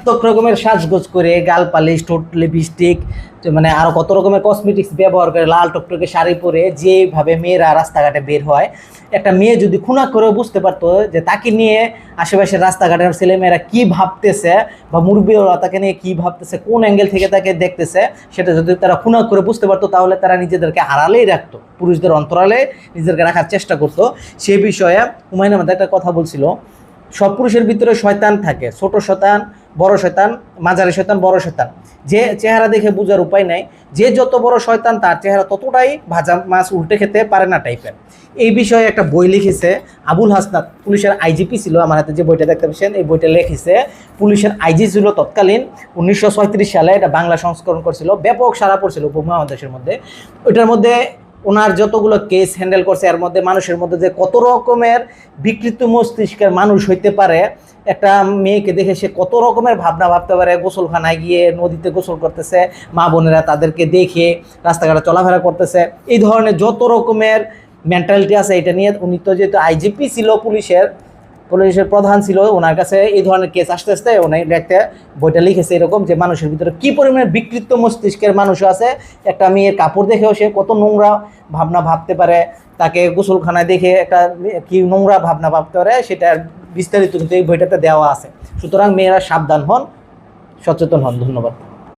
মারাত্মক রকমের সাজগোজ করে গাল পালিশ, ঠোঁট লিপস্টিক, মানে আরো কত রকমের কসমেটিক্স ব্যবহার করে, লাল টকটকে শাড়ি পরে যেভাবে মেয়েরা রাস্তাঘাটে বের হয়, একটা মেয়ে যদি খুনা করেও বুঝতে পারতো যে তাকে নিয়ে আশেপাশের রাস্তাঘাটের ছেলেমেয়েরা কি ভাবতেছে বা মুরব্বীরা তাকে নিয়ে কি ভাবতেছে, কোন অ্যাঙ্গেল থেকে তাকে দেখতেছে, সেটা যদি তারা খুনা করে বুঝতে পারতো, তাহলে তারা নিজেদেরকে আড়ালেই রাখতো, পুরুষদের অন্তরালে নিজেদেরকে রাখার চেষ্টা করতো। সে বিষয়ে হুমায়ুন আহমেদ একটা কথা বলছিল, সব পুরুষের ভিতরে শয়তান থাকে, ছোট শয়তান, বড় শয়তান, মাঝারি শয়তান, বড় শয়তান। যে চেহারা দেখে বোঝার উপায় নাই, যে যত বড় শয়তান তার চেহারা ততটাই ভাজা মাছ উল্টে খেতে পারে না টাইপের। এই বিষয়ে একটা বই লিখেছে আবুল হাসনাত, পুলিশের আইজিপি ছিল, আমার হাতে যে বইটা দেখতে পাচ্ছেন এই বইটা লিখেছে, পুলিশের আইজি ছিল তৎকালীন, 1936 সালে এটা বাংলা সংস্করণ করছিল, ব্যাপক সারা পড়ছিল উপমহাদেশের মধ্যে। ওইটার মধ্যে ওনার যতগুলো কেস হ্যান্ডেল করছে, এর মধ্যে মানুষের মধ্যে যে কত রকমের বিকৃত মস্তিষ্কের মানুষ হইতে পারে, একটা মেয়েকে দেখে সে কত রকমের ভাবনা ভাবতে পারে, গোসলখানায় গিয়ে নদীতে গোসল করতেছে, মা বোনেরা তাদেরকে দেখে রাস্তাঘাটে চলাফেরা করতেছে, এই ধরনের যত রকমের মেন্টালিটি আছে, এটা নিয়ে উনি তো যেহেতু আইজিপি ছিল, পুলিশের প্রধান ছিল, ওনার কাছে এই ধরনের কেস আসতে আসতে উনি একটা বইটা লিখেছে এরকম, যে মানুষের ভিতরে কি পরিমাণে বিকৃত মস্তিষ্কের মানুষও আছে, একটা মেয়ের কাপড় দেখেও সে কত নোংরা ভাবনা ভাবতে পারে, তাকে গোসলখানায় দেখে একটা কি নোংরা ভাবনা ভাবতে পারে, সেটা বিস্তারিত কিন্তু এই বইটাতে দেওয়া আছে। সুতরাং মেয়েরা সাবধান হন, সচেতন হন। ধন্যবাদ।